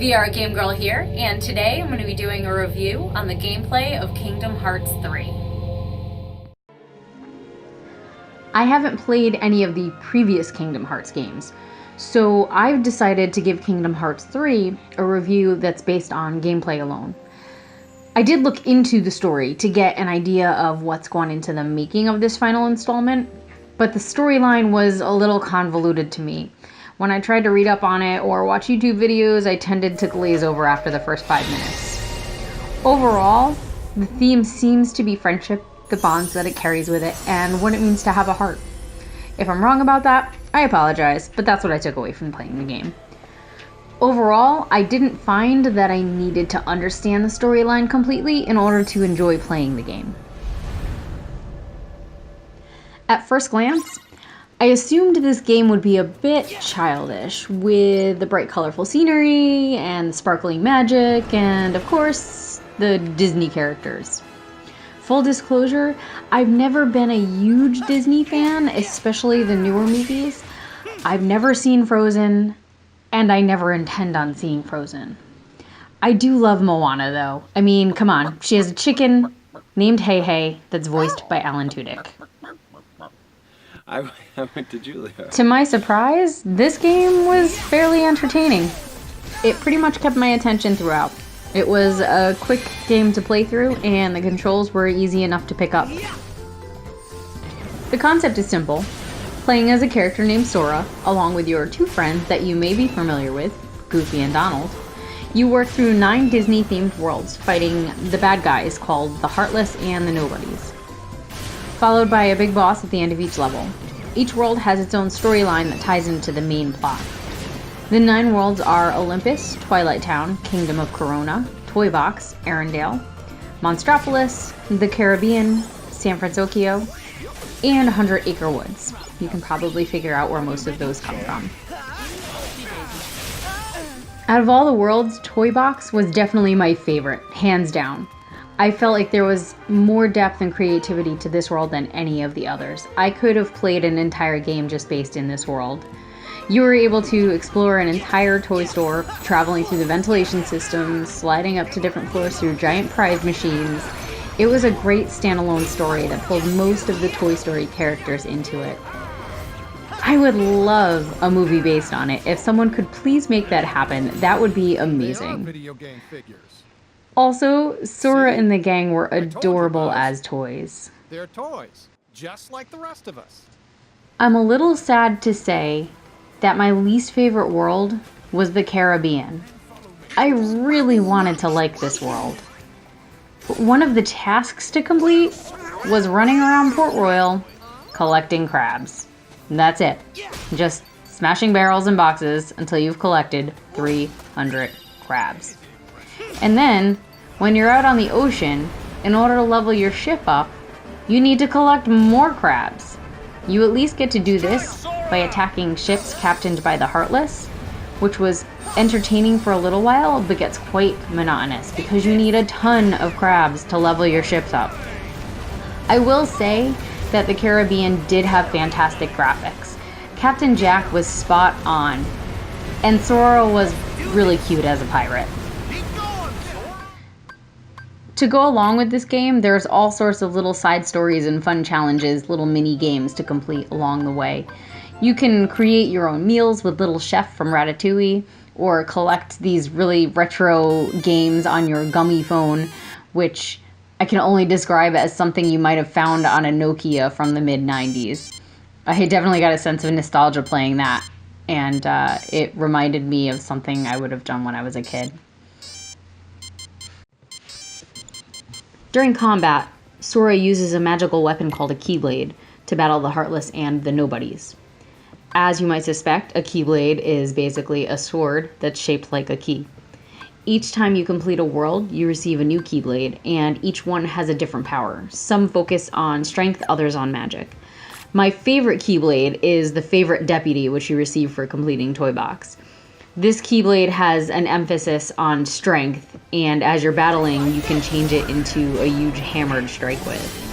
VR GameGirl here, and today I'm going to be doing a review on the gameplay of Kingdom Hearts 3. I haven't played any of the previous Kingdom Hearts games, so I've decided to give Kingdom Hearts 3 a review that's based on gameplay alone. I did look into the story to get an idea of what's gone into the making of this final installment, but the storyline was a little convoluted to me. When I tried to read up on it or watch YouTube videos, I tended to glaze over after the first 5 minutes. Overall, the theme seems to be friendship, the bonds that it carries with it, and what it means to have a heart. If I'm wrong about that, I apologize, but that's what I took away from playing the game. Overall, I didn't find that I needed to understand the storyline completely in order to enjoy playing the game. At first glance, I assumed this game would be a bit childish, with the bright colorful scenery, and sparkling magic, and of course, the Disney characters. Full disclosure, I've never been a huge Disney fan, especially the newer movies. I've never seen Frozen, and I never intend on seeing Frozen. I do love Moana though. I mean, come on, she has a chicken named Hey Hey that's voiced by Alan Tudyk. I went to Julia. To my surprise, this game was fairly entertaining. It pretty much kept my attention throughout. It was a quick game to play through, and the controls were easy enough to pick up. The concept is simple. Playing as a character named Sora, along with your 2 friends that you may be familiar with, Goofy and Donald, you work through 9 Disney-themed worlds, fighting the bad guys called the Heartless and the Nobodies, followed by a big boss at the end of each level. Each world has its own storyline that ties into the main plot. The 9 worlds are Olympus, Twilight Town, Kingdom of Corona, Toy Box, Arendelle, Monstropolis, the Caribbean, San Francisco, and 100 Acre Woods. You can probably figure out where most of those come from. Out of all the worlds, Toy Box was definitely my favorite, hands down. I felt like there was more depth and creativity to this world than any of the others. I could have played an entire game just based in this world. You were able to explore an entire toy store, traveling through the ventilation systems, sliding up to different floors through giant prize machines. It was a great standalone story that pulled most of the Toy Story characters into it. I would love a movie based on it. If someone could please make that happen, that would be amazing. Video game figures. Also, Sora and the gang were adorable as toys. They're toys, just like the rest of us. I'm a little sad to say that my least favorite world was the Caribbean. I really wanted to like this world. But one of the tasks to complete was running around Port Royal collecting crabs. And that's it. Just smashing barrels and boxes until you've collected 300 crabs. And then, when you're out on the ocean, in order to level your ship up, you need to collect more crabs. You at least get to do this by attacking ships captained by the Heartless, which was entertaining for a little while, but gets quite monotonous because you need a ton of crabs to level your ships up. I will say that the Caribbean did have fantastic graphics. Captain Jack was spot on, and Sora was really cute as a pirate. To go along with this game, there's all sorts of little side stories and fun challenges, little mini games to complete along the way. You can create your own meals with Little Chef from Ratatouille, or collect these really retro games on your gummy phone, which I can only describe as something you might have found on a Nokia from the mid-90s. I had definitely got a sense of nostalgia playing that, and it reminded me of something I would have done when I was a kid. During combat, Sora uses a magical weapon called a Keyblade to battle the Heartless and the Nobodies. As you might suspect, a Keyblade is basically a sword that's shaped like a key. Each time you complete a world, you receive a new Keyblade, and each one has a different power. Some focus on strength, others on magic. My favorite Keyblade is the Favorite Deputy, which you receive for completing Toy Box. This Keyblade has an emphasis on strength, and as you're battling, you can change it into a huge hammer to strike with.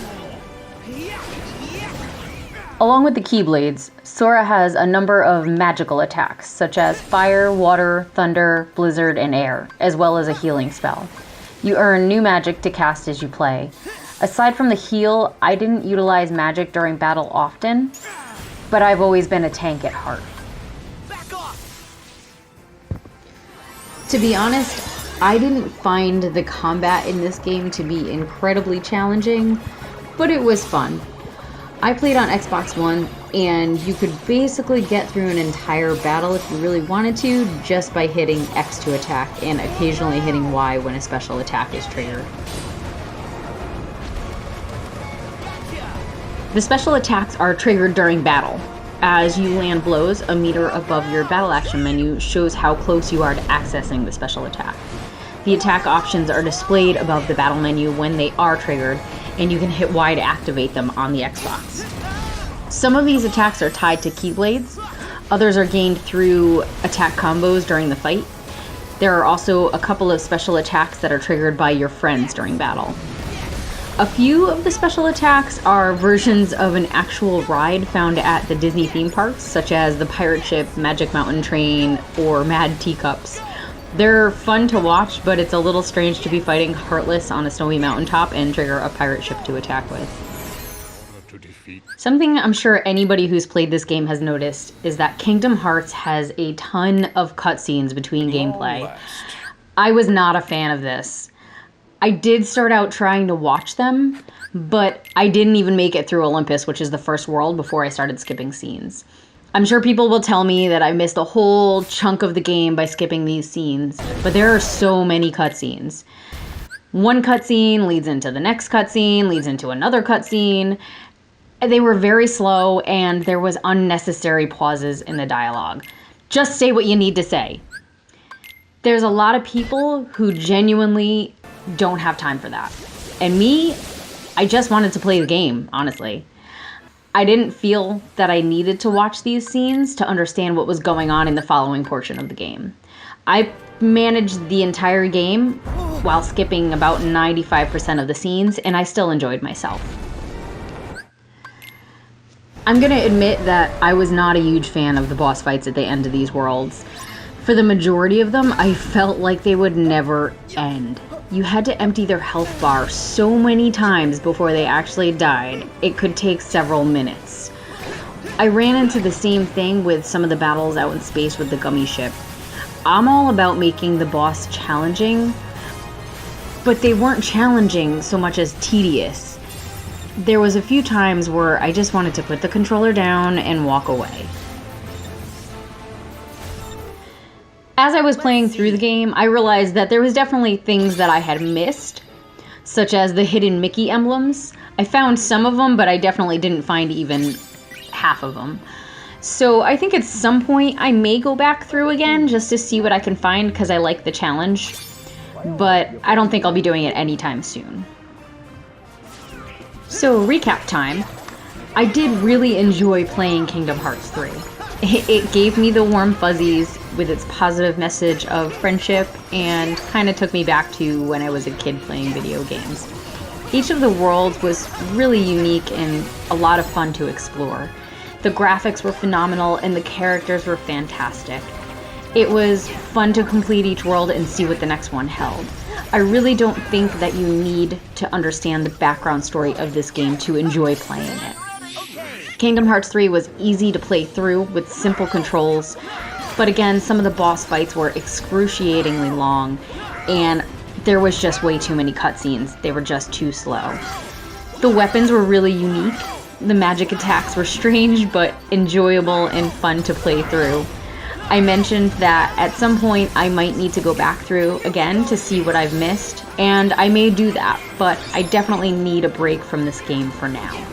Along with the Keyblades, Sora has a number of magical attacks, such as fire, water, thunder, blizzard, and air, as well as a healing spell. You earn new magic to cast as you play. Aside from the heal, I didn't utilize magic during battle often, but I've always been a tank at heart. To be honest, I didn't find the combat in this game to be incredibly challenging, but it was fun. I played on Xbox One, and you could basically get through an entire battle if you really wanted to, just by hitting X to attack and occasionally hitting Y when a special attack is triggered. The special attacks are triggered during battle. As you land blows, a meter above your battle action menu shows how close you are to accessing the special attack. The attack options are displayed above the battle menu when they are triggered, and you can hit Y to activate them on the Xbox. Some of these attacks are tied to Keyblades, others are gained through attack combos during the fight. There are also a couple of special attacks that are triggered by your friends during battle. A few of the special attacks are versions of an actual ride found at the Disney theme parks, such as the Pirate Ship, Magic Mountain Train, or Mad Teacups. They're fun to watch, but it's a little strange to be fighting Heartless on a snowy mountaintop and trigger a pirate ship to attack with. Something I'm sure anybody who's played this game has noticed is that Kingdom Hearts has a ton of cutscenes between gameplay. I was not a fan of this. I did start out trying to watch them, but I didn't even make it through Olympus, which is the first world, before I started skipping scenes. I'm sure people will tell me that I missed a whole chunk of the game by skipping these scenes, but there are so many cutscenes. One cutscene leads into the next cutscene, leads into another cutscene. They were very slow, and there was unnecessary pauses in the dialogue. Just say what you need to say. There's a lot of people who genuinely don't have time for that. And me, I just wanted to play the game, honestly. I didn't feel that I needed to watch these scenes to understand what was going on in the following portion of the game. I managed the entire game while skipping about 95% of the scenes, and I still enjoyed myself. I'm gonna admit that I was not a huge fan of the boss fights at the end of these worlds. For the majority of them, I felt like they would never end. You had to empty their health bar so many times before they actually died. It could take several minutes. I ran into the same thing with some of the battles out in space with the gummy ship. I'm all about making the boss challenging, but they weren't challenging so much as tedious. There was a few times where I just wanted to put the controller down and walk away. As I was playing through the game, I realized that there was definitely things that I had missed, such as the hidden Mickey emblems. I found some of them, but I definitely didn't find even half of them. So I think at some point I may go back through again just to see what I can find, because I like the challenge, but I don't think I'll be doing it anytime soon. So recap time. I did really enjoy playing Kingdom Hearts 3. It gave me the warm fuzzies with its positive message of friendship, and kind of took me back to when I was a kid playing video games. Each of the worlds was really unique and a lot of fun to explore. The graphics were phenomenal and the characters were fantastic. It was fun to complete each world and see what the next one held. I really don't think that you need to understand the background story of this game to enjoy playing it. Kingdom Hearts 3 was easy to play through with simple controls, but again, some of the boss fights were excruciatingly long, and there was just way too many cutscenes. They were just too slow. The weapons were really unique. The magic attacks were strange, but enjoyable and fun to play through. I mentioned that at some point I might need to go back through again to see what I've missed, and I may do that, but I definitely need a break from this game for now.